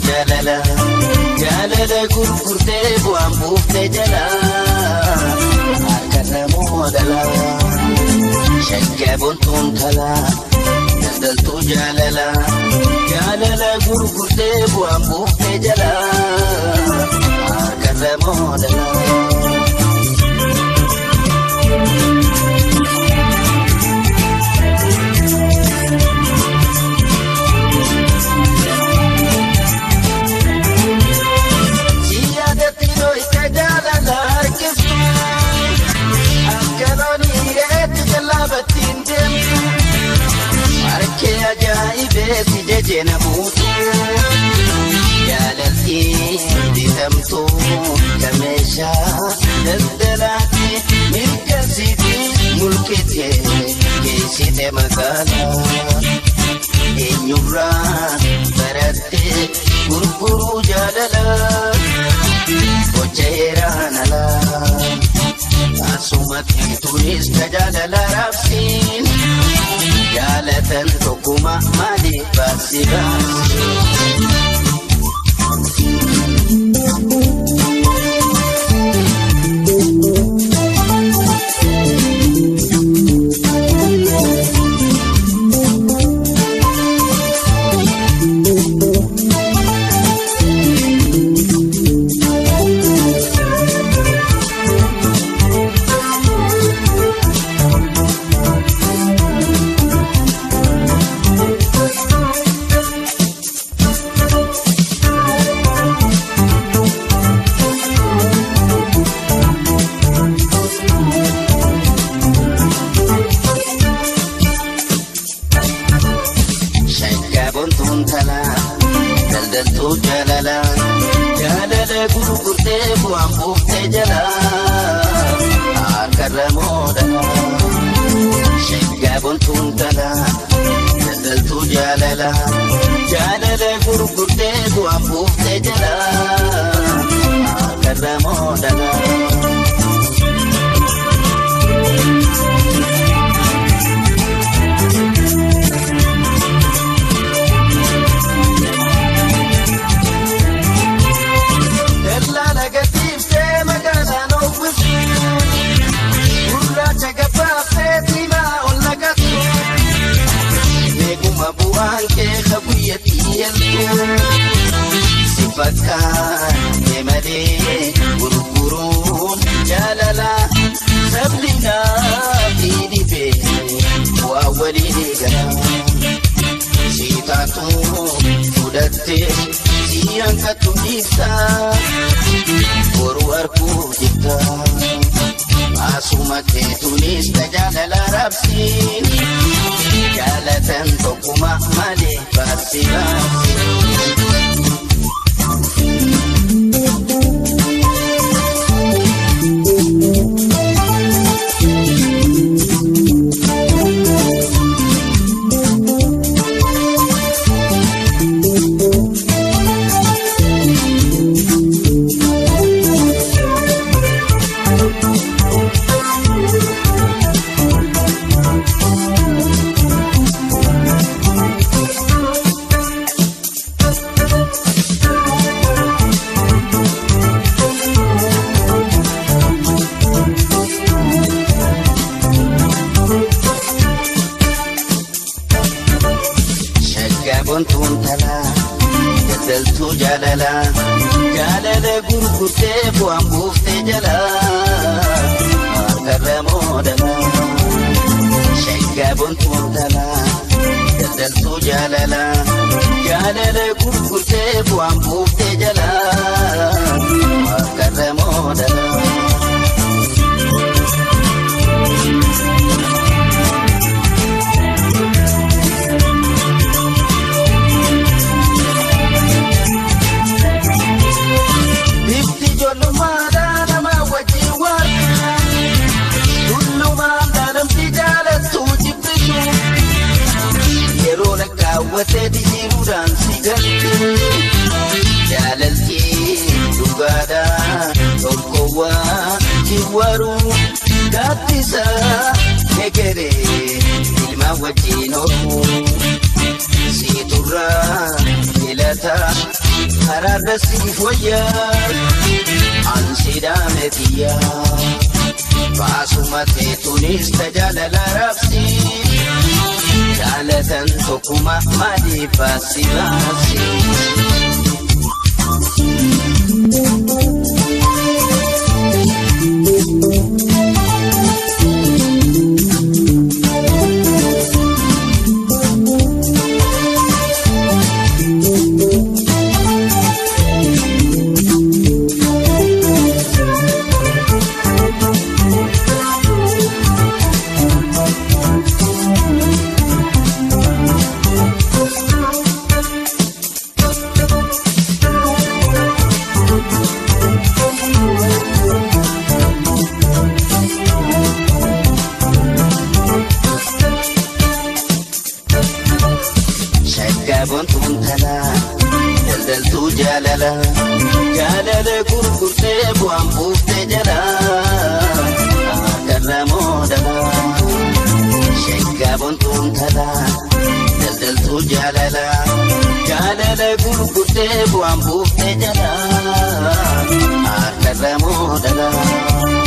jalala jalala gurgurte bu'aan buufte jala harkarra moodala shakka bontuun tala daldaltuu jalala jalala gurgurte bu'aan buufte jala harkarra moodala. Si jejena mutu jaalalti ditamtu kamesha daldalati mirkasiti mulkite keesite magala eenyurra baratte gurguru jaalala gocheeranala asumatti tunis jaalala rabsin jaalatan tokkuma malee baasi baasi. Daldaltuu jalala jalala gurgurte bu'aan buufte jala harkarra moodala shakka bontuun tala daldaltuu jalala jalala gurgurte bu'aan buufte jala harkarra moodala. Sifakkaan malee gurguruun jaalala sablina fi dhibee waa walii gala siitaatu fudhattee siyyaan kattu dhiifta boruu arguu jirta asuma keetunis jaalala rabsiin jaalatan tokkuma malee baasi baasi. Bontuun tala daldaltuu jalala jalala gurgurte bu'aan buufte jala harkarra moodala shakka bontuun tala daldaltuu jalala jalala gurgurte bu'aan buufte jala harkarra moodala. Wate dijiruudhaan si galche jaalaltii dhugaadha tokkowwaa jiwaaruu gaaddisa egeree ilma wajjin horuu Siturra ilata hararra sifoya ansidametiya basumate tunis tajalala rapsi jalatan tokuma madi pasibasi دلدلتو جاللا جاللا كركرتي بوان بوفتي جلا كرمو دلا شكابون تونتلا دلدلتو جاللا جاللا كركرتي بوان بوفتي جلا كرمو دلا